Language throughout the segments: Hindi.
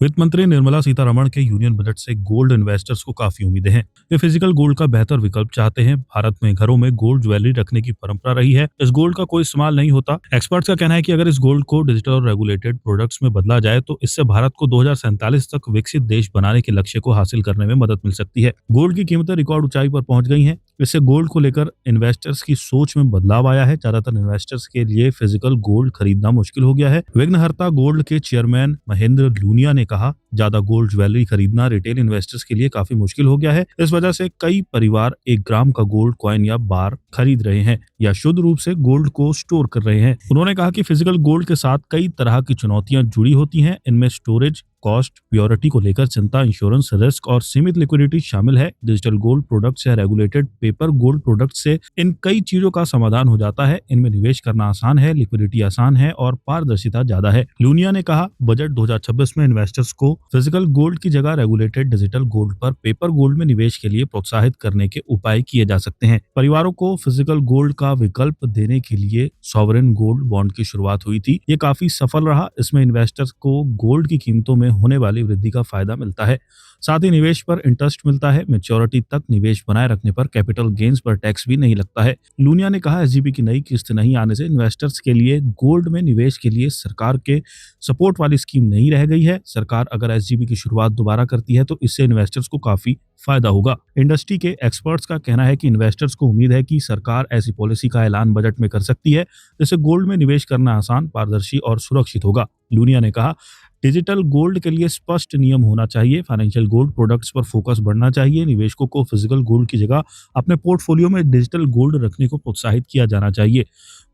वित्त मंत्री निर्मला सीतारमण के यूनियन बजट से गोल्ड इन्वेस्टर्स को काफी उम्मीदें हैं। वे फिजिकल गोल्ड का बेहतर विकल्प चाहते हैं। भारत में घरों में गोल्ड ज्वेलरी रखने की परंपरा रही है। इस गोल्ड का कोई इस्तेमाल नहीं होता। एक्सपर्ट्स का कहना है कि अगर इस गोल्ड को डिजिटल और रेगुलेटेड प्रोडक्ट्स में बदला जाए तो इससे भारत को 2047 तक विकसित देश बनाने के लक्ष्य को हासिल करने में मदद मिल सकती है। गोल्ड की कीमतें रिकॉर्ड ऊंचाई पर पहुंच गई हैं। इससे गोल्ड को लेकर इन्वेस्टर्स की सोच में बदलाव आया है। ज्यादातर इन्वेस्टर्स के लिए फिजिकल गोल्ड खरीदना मुश्किल हो गया है। विघ्नहर्ता गोल्ड के चेयरमैन महेंद्र लूनिया ने कहा, ज्यादा गोल्ड ज्वेलरी खरीदना रिटेल इन्वेस्टर्स के लिए काफी मुश्किल हो गया है। इस वजह से कई परिवार 1 ग्राम का गोल्ड कॉइन या बार खरीद रहे हैं या शुद्ध रूप से गोल्ड को स्टोर कर रहे हैं। उन्होंने कहा कि फिजिकल गोल्ड के साथ कई तरह की चुनौतियां जुड़ी होती हैं। इनमें स्टोरेज कॉस्ट, प्योरिटी को लेकर चिंता, इंश्योरेंस रिस्क और सीमित लिक्विडिटी शामिल है। डिजिटल गोल्ड प्रोडक्ट्स या रेगुलेटेड पेपर गोल्ड प्रोडक्ट से इन कई चीजों का समाधान हो जाता है। इनमें निवेश करना आसान है, लिक्विडिटी आसान है और पारदर्शिता ज्यादा है। लूनिया ने कहा, बजट 2026 में इन्वेस्टर्स को फिजिकल गोल्ड की जगह रेगुलेटेड डिजिटल गोल्ड पर पेपर गोल्ड में निवेश के लिए प्रोत्साहित करने के उपाय किए जा सकते हैं। परिवारों को फिजिकल गोल्ड का विकल्प देने के लिए सॉवरेन गोल्ड बॉन्ड की शुरुआत हुई थी। ये काफी सफल रहा। इसमें इन्वेस्टर्स को गोल्ड की कीमतों में होने वाली वृद्धि का फायदा मिलता है। साथ ही निवेश पर इंटरेस्ट मिलता है। मैच्योरिटी तक निवेश बनाए रखने पर कैपिटल गेन्स पर टैक्स भी नहीं लगता है। लूनिया ने कहा, एसजीपी की नई किस्त नहीं आने से इन्वेस्टर्स के लिए गोल्ड में निवेश के लिए सरकार के सपोर्ट वाली स्कीम नहीं रह गई है। सरकार अगर एसजीपी की शुरुआत दोबारा करती है तो इससे इन्वेस्टर्स को काफी फायदा होगा। इंडस्ट्री के एक्सपर्ट्स का कहना है कि इन्वेस्टर्स को उम्मीद है कि सरकार ऐसी पॉलिसी का ऐलान बजट में कर सकती है जिससे गोल्ड में निवेश करना आसान, पारदर्शी और सुरक्षित होगा। लूनिया ने कहा, डिजिटल गोल्ड के लिए स्पष्ट नियम होना चाहिए। फाइनेंशियल गोल्ड प्रोडक्ट्स पर फोकस बढ़ना चाहिए। निवेशकों को फिजिकल गोल्ड की जगह अपने पोर्टफोलियो में डिजिटल गोल्ड रखने को प्रोत्साहित किया जाना चाहिए।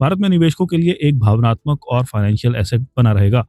भारत में निवेशकों के लिए एक भावनात्मक और फाइनेंशियल एसेट बना रहेगा।